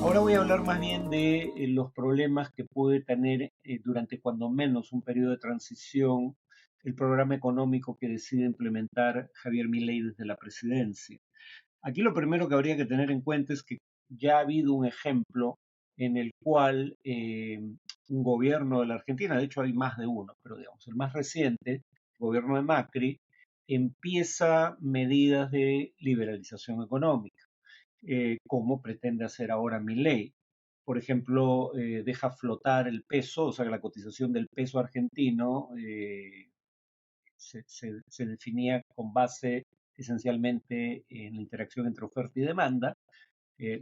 Ahora voy a hablar más bien de los problemas que puede tener durante cuando menos un periodo de transición el programa económico que decide implementar Javier Milei desde la presidencia. Aquí lo primero que habría que tener en cuenta es que ya ha habido un ejemplo en el cual un gobierno de la Argentina, de hecho hay más de uno, pero digamos, el más reciente, el gobierno de Macri, empieza medidas de liberalización económica, como pretende hacer ahora Milei. Por ejemplo, deja flotar el peso, o sea que la cotización del peso argentino se definía con base esencialmente en la interacción entre oferta y demanda.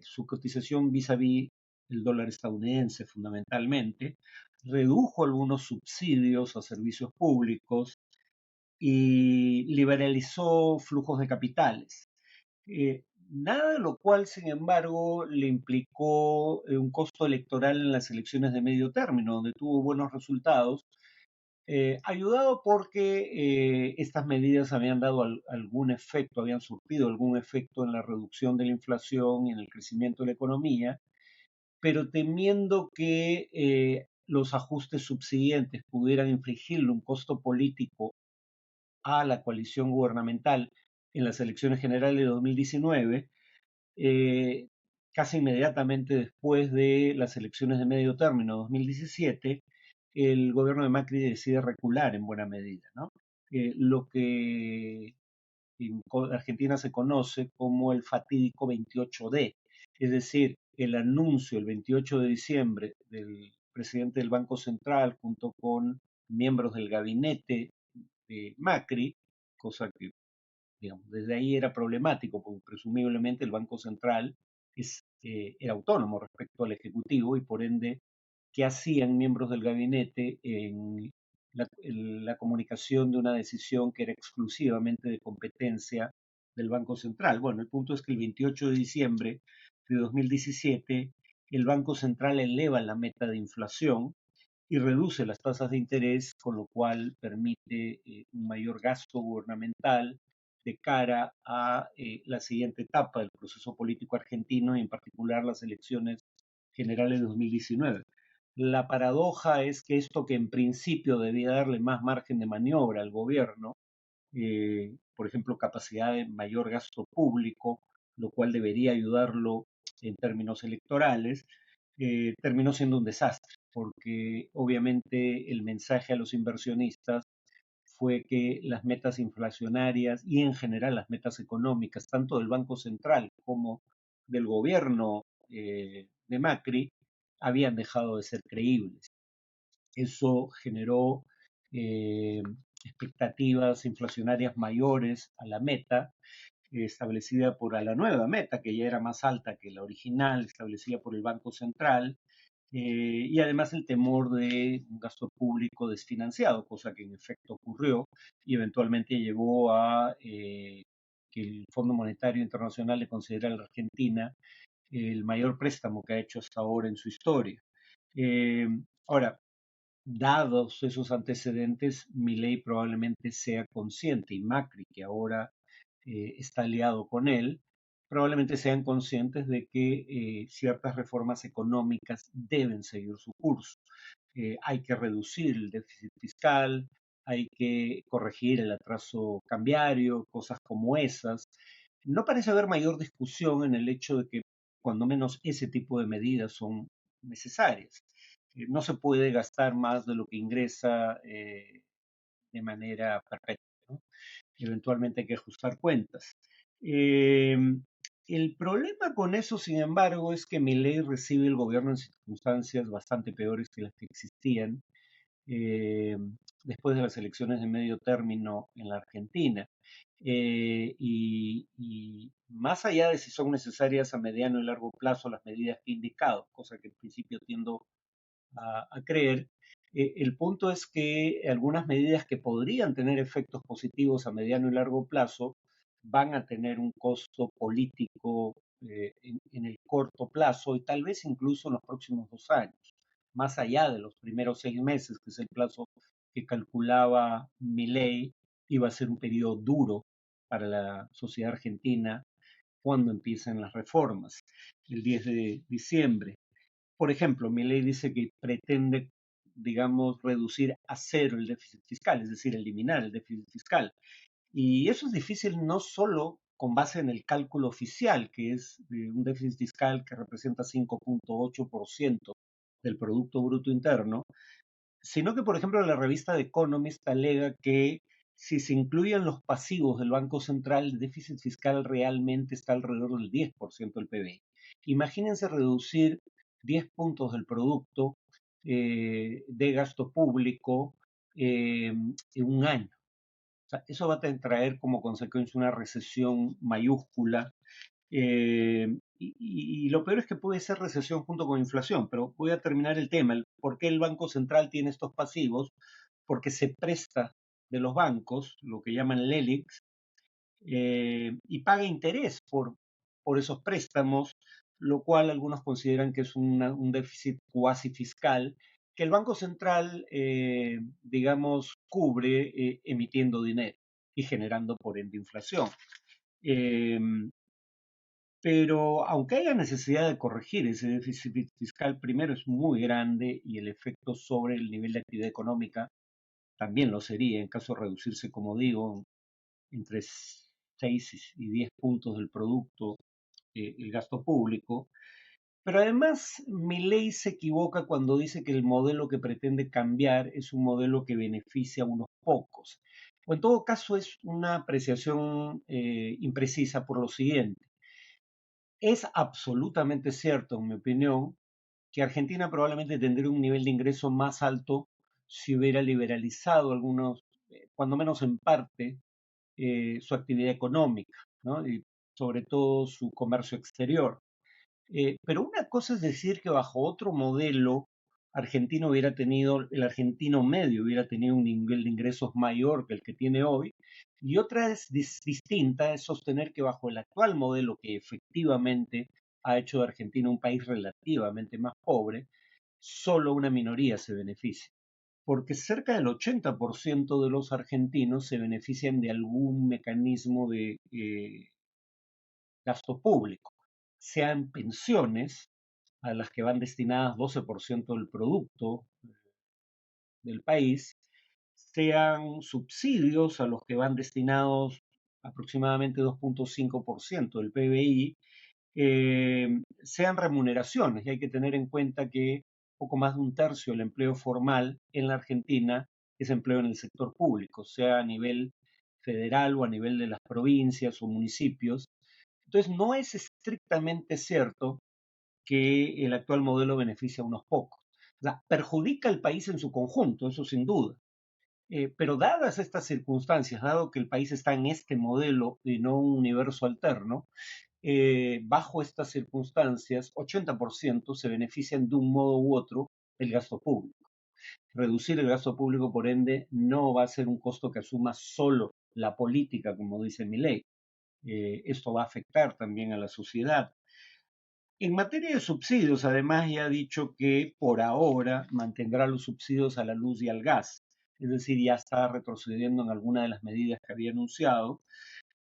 Su cotización vis a vis el dólar estadounidense fundamentalmente, redujo algunos subsidios a servicios públicos y liberalizó flujos de capitales. Nada de lo cual, sin embargo, le implicó un costo electoral en las elecciones de medio término, donde tuvo buenos resultados, ayudado porque estas medidas habían dado algún efecto, habían surtido algún efecto en la reducción de la inflación y en el crecimiento de la economía, pero temiendo que los ajustes subsiguientes pudieran infligirle un costo político a la coalición gubernamental en las elecciones generales de 2019, eh, casi inmediatamente después de las elecciones de medio término 2017, el gobierno de Macri decide recular en buena medida, ¿no? Lo que en Argentina se conoce como el fatídico 28D, es decir, el anuncio el 28 de diciembre del presidente del Banco Central junto con miembros del gabinete de Macri, cosa que, digamos, desde ahí era problemático, porque presumiblemente el Banco Central era autónomo respecto al Ejecutivo y por ende, ¿qué hacían miembros del gabinete en la comunicación de una decisión que era exclusivamente de competencia del Banco Central? Bueno, el punto es que el 28 de diciembre de 2017 el Banco Central eleva la meta de inflación y reduce las tasas de interés, con lo cual permite un mayor gasto gubernamental de cara a la siguiente etapa del proceso político argentino y en particular las elecciones generales de 2019. La paradoja es que esto que en principio debía darle más margen de maniobra al gobierno, por ejemplo, capacidad de mayor gasto público, lo cual debería ayudarlo en términos electorales, terminó siendo un desastre, porque obviamente el mensaje a los inversionistas fue que las metas inflacionarias y en general las metas económicas, tanto del Banco Central como del gobierno de Macri, habían dejado de ser creíbles. Eso generó eh, expectativas inflacionarias mayores a la meta establecida por a la nueva meta, que ya era más alta que la original establecida por el Banco Central, y además el temor de un gasto público desfinanciado, cosa que en efecto ocurrió y eventualmente llevó a que el Fondo Monetario Internacional le considera a la Argentina el mayor préstamo que ha hecho hasta ahora en su historia. Eh, Ahora, dados esos antecedentes, Milei probablemente sea consciente y Macri, que ahora está aliado con él, probablemente sean conscientes de que ciertas reformas económicas deben seguir su curso. Hay que reducir el déficit fiscal, hay que corregir el atraso cambiario, cosas como esas. No parece haber mayor discusión en el hecho de que cuando menos ese tipo de medidas son necesarias. No se puede gastar más de lo que ingresa de manera perpetua, ¿no? Eventualmente hay que ajustar cuentas. Eh, el problema con eso, sin embargo, es que Milei recibe el gobierno en circunstancias bastante peores que las que existían eh, después de las elecciones de medio término en la Argentina. Y más allá de si son necesarias a mediano y largo plazo las medidas que he indicado, cosa que en principio tiendo a creer. El punto es que algunas medidas que podrían tener efectos positivos a mediano y largo plazo van a tener un costo político en el corto plazo y tal vez incluso en los próximos 2 años, más allá de los primeros 6 meses, que es el plazo que calculaba Milei, iba a ser un periodo duro para la sociedad argentina cuando empiecen las reformas, el 10 de diciembre. Por ejemplo, Milei dice que pretende, digamos, reducir a cero el déficit fiscal, es decir, eliminar el déficit fiscal. Y eso es difícil no solo con base en el cálculo oficial, que es un déficit fiscal que representa 5,8% del Producto Bruto Interno, sino que, por ejemplo, la revista The Economist alega que si se incluyen los pasivos del Banco Central, el déficit fiscal realmente está alrededor del 10% del PBI. Imagínense reducir 10 puntos del producto de gasto público en un año. O sea, eso va a traer como consecuencia una recesión mayúscula. Y lo peor es que puede ser recesión junto con inflación, pero voy a terminar el tema. ¿Por qué el Banco Central tiene estos pasivos? Porque se presta de los bancos, lo que llaman LELIQs, y paga interés por esos préstamos, lo cual algunos consideran que es un déficit cuasi fiscal que el Banco Central, digamos, cubre emitiendo dinero y generando por ende inflación. Eh, pero aunque haya necesidad de corregir ese déficit fiscal, primero es muy grande y el efecto sobre el nivel de actividad económica también lo sería en caso de reducirse, como digo, entre 6 y 10 puntos del producto el gasto público. Pero además, Milei se equivoca cuando dice que el modelo que pretende cambiar es un modelo que beneficia a unos pocos. O en todo caso es una apreciación imprecisa por lo siguiente. Es absolutamente cierto, en mi opinión, que Argentina probablemente tendría un nivel de ingreso más alto si hubiera liberalizado algunos, cuando menos en parte, su actividad económica, ¿no? Y sobre todo su comercio exterior. Pero una cosa es decir que bajo otro modelo, el argentino medio hubiera tenido un nivel de ingresos mayor que el que tiene hoy, y otra es distinta, es sostener que bajo el actual modelo, que efectivamente ha hecho de Argentina un país relativamente más pobre, solo una minoría se beneficia. Porque cerca del 80% de los argentinos se benefician de algún mecanismo de gasto público, sean pensiones a las que van destinadas 12% del producto del país, sean subsidios a los que van destinados aproximadamente 2,5% del PBI, sean remuneraciones. Y hay que tener en cuenta que poco más de un tercio del empleo formal en la Argentina es empleo en el sector público, sea a nivel federal o a nivel de las provincias o municipios. Entonces, no es estrictamente cierto que el actual modelo beneficia a unos pocos. O sea, perjudica al país en su conjunto, eso sin duda. Pero dadas estas circunstancias, dado que el país está en este modelo y no un universo alterno, bajo estas circunstancias, 80% se benefician de un modo u otro del gasto público. Reducir el gasto público, por ende, no va a ser un costo que asuma solo la política, como dice mi ley. Esto va a afectar también a la sociedad. En materia de subsidios, además, ya ha dicho que por ahora mantendrá los subsidios a la luz y al gas, es decir, ya está retrocediendo en alguna de las medidas que había anunciado.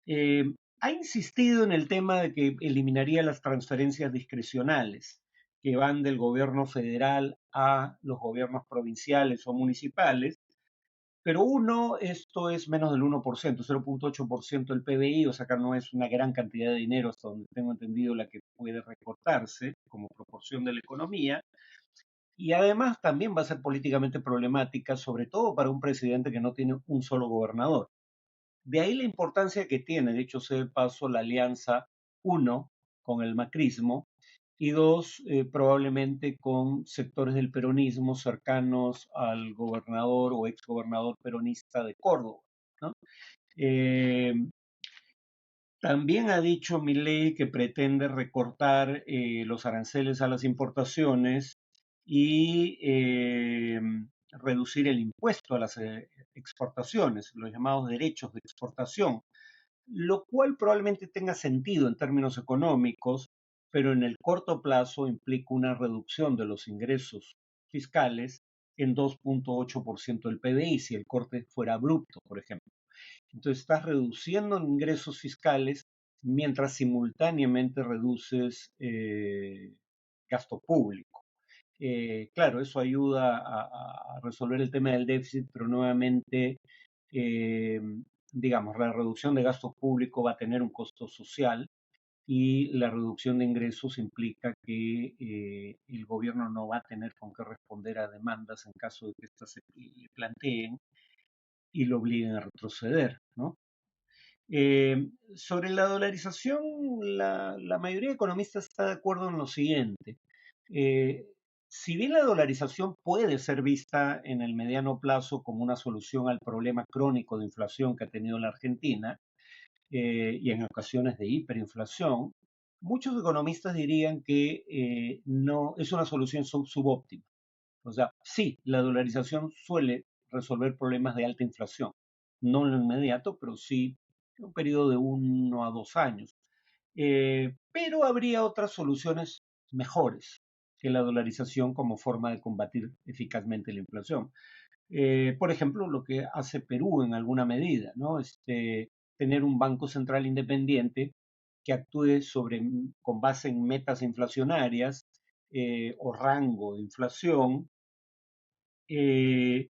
Eh, Ha insistido en el tema de que eliminaría las transferencias discrecionales que van del gobierno federal a los gobiernos provinciales o municipales, pero esto es menos del 1%, 0,8% del PBI, o sea que no es una gran cantidad de dinero, hasta donde tengo entendido, la que puede recortarse como proporción de la economía. Y además también va a ser políticamente problemática, sobre todo para un presidente que no tiene un solo gobernador. De ahí la importancia que tiene, de hecho, sea de paso, la alianza, uno, con el macrismo, y dos, probablemente con sectores del peronismo cercanos al gobernador o exgobernador peronista de Córdoba, ¿no? Eh, También ha dicho Milei que pretende recortar los aranceles a las importaciones y reducir el impuesto a las exportaciones, los llamados derechos de exportación, lo cual probablemente tenga sentido en términos económicos, pero en el corto plazo implica una reducción de los ingresos fiscales en 2,8% del PBI, si el corte fuera abrupto, por ejemplo. Entonces estás reduciendo ingresos fiscales mientras simultáneamente reduces gasto público. Claro, eso ayuda a resolver el tema del déficit, pero nuevamente, eh, digamos, la reducción de gasto público va a tener un costo social y la reducción de ingresos implica que el gobierno no va a tener con qué responder a demandas en caso de que éstas se le planteen y lo obliguen a retroceder, ¿no? Sobre la dolarización, la mayoría de economistas está de acuerdo en lo siguiente. Eh, si bien la dolarización puede ser vista en el mediano plazo como una solución al problema crónico de inflación que ha tenido la Argentina, y en ocasiones de hiperinflación, muchos economistas dirían que no es una solución subóptima. O sea, sí, la dolarización suele resolver problemas de alta inflación, no en lo inmediato, pero sí en un periodo de 1 a 2 años. Pero habría otras soluciones mejores que la dolarización como forma de combatir eficazmente la inflación. Por ejemplo, lo que hace Perú en alguna medida, ¿no? Tener un banco central independiente que actúe con base en metas inflacionarias o rango de inflación, eh,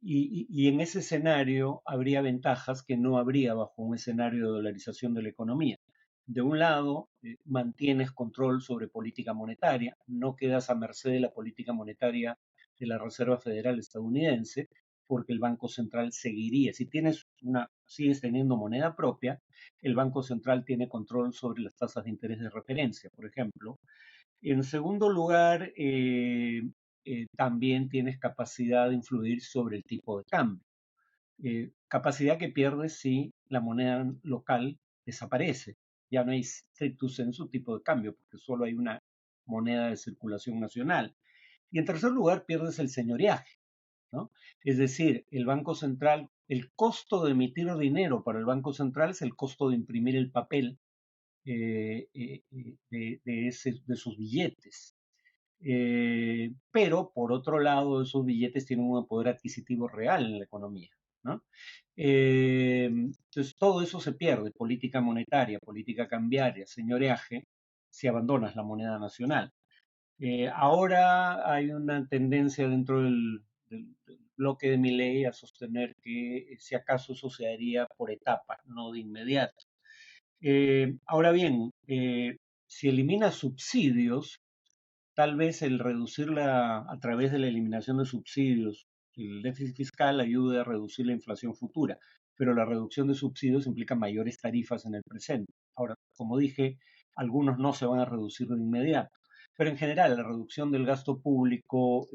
y en ese escenario habría ventajas que no habría bajo un escenario de dolarización de la economía. De un lado, mantienes control sobre política monetaria, no quedas a merced de la política monetaria de la Reserva Federal estadounidense, porque el Banco Central seguiría. Si sigues teniendo moneda propia, el Banco Central tiene control sobre las tasas de interés de referencia, por ejemplo. En segundo lugar, también tienes capacidad de influir sobre el tipo de cambio. Capacidad que pierdes si la moneda local desaparece. Ya no hay stricto sensu tipo de cambio, porque solo hay una moneda de circulación nacional. Y en tercer lugar, pierdes el señoreaje, ¿no? Es decir, el Banco Central, el costo de emitir dinero para el Banco Central es el costo de imprimir el papel de sus billetes. Pero, por otro lado, esos billetes tienen un poder adquisitivo real en la economía, ¿no? Entonces, todo eso se pierde, política monetaria, política cambiaria, señoreaje, si abandonas la moneda nacional. Ahora hay una tendencia dentro del bloque de Milei a sostener que si acaso eso se haría por etapas, no de inmediato. Ahora bien, si elimina subsidios, tal vez el reducirla a través de la eliminación de subsidios, el déficit fiscal ayude a reducir la inflación futura, pero la reducción de subsidios implica mayores tarifas en el presente. Ahora, como dije, algunos no se van a reducir de inmediato, pero en general la reducción del gasto público,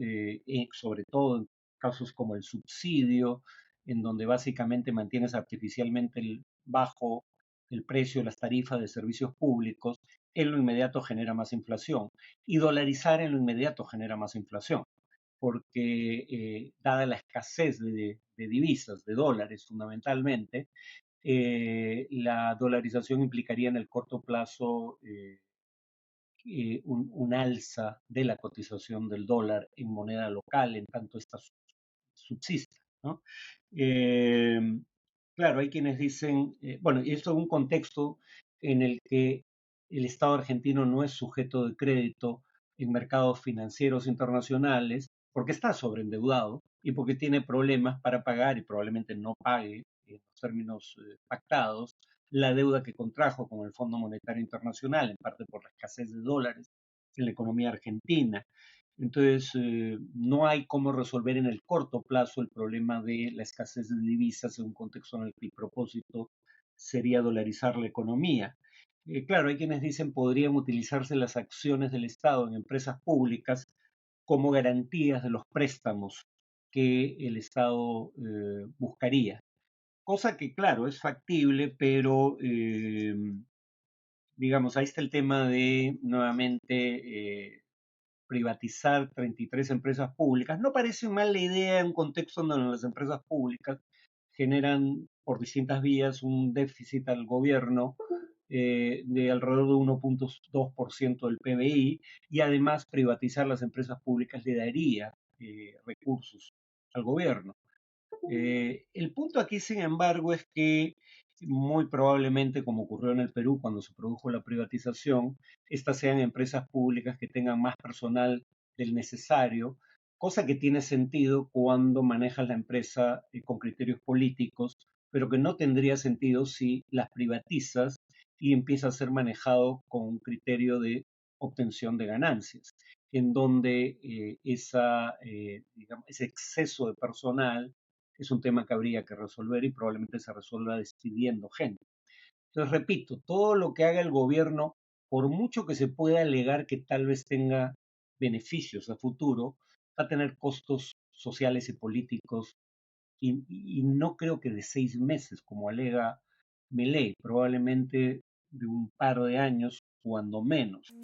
sobre todo en casos como el subsidio, en donde básicamente mantienes artificialmente bajo el precio de las tarifas de servicios públicos, en lo inmediato genera más inflación. Y dolarizar en lo inmediato genera más inflación, porque dada la escasez de divisas, de dólares fundamentalmente, la dolarización implicaría en el corto plazo un alza de la cotización del dólar en moneda local, en tanto esta subsista, ¿no? Eh, claro, hay quienes dicen, bueno, y esto en un contexto en el que el Estado argentino no es sujeto de crédito en mercados financieros internacionales porque está sobreendeudado y porque tiene problemas para pagar y probablemente no pague en los términos pactados la deuda que contrajo con el Fondo Monetario Internacional, en parte por la escasez de dólares en la economía argentina. Entonces, no hay cómo resolver en el corto plazo el problema de la escasez de divisas en un contexto en el que el propósito sería dolarizar la economía. Claro, hay quienes dicen podrían utilizarse las acciones del Estado en empresas públicas como garantías de los préstamos que el Estado buscaría. Cosa que, claro, es factible, pero digamos, ahí está el tema de nuevamente privatizar 33 empresas públicas. No parece mala idea en un contexto donde las empresas públicas generan por distintas vías un déficit al gobierno de alrededor de 1,2% del PBI, y además privatizar las empresas públicas le daría recursos al gobierno. El punto aquí, sin embargo, es que muy probablemente, como ocurrió en el Perú cuando se produjo la privatización, estas sean empresas públicas que tengan más personal del necesario, cosa que tiene sentido cuando manejas la empresa con criterios políticos, pero que no tendría sentido si las privatizas y empieza a ser manejado con un criterio de obtención de ganancias, en donde digamos, ese exceso de personal es un tema que habría que resolver y probablemente se resuelva despidiendo gente. Entonces, repito, todo lo que haga el gobierno, por mucho que se pueda alegar que tal vez tenga beneficios a futuro, va a tener costos sociales y políticos y no creo que de 6 meses, como alega Milei, probablemente de un par de años, cuando menos.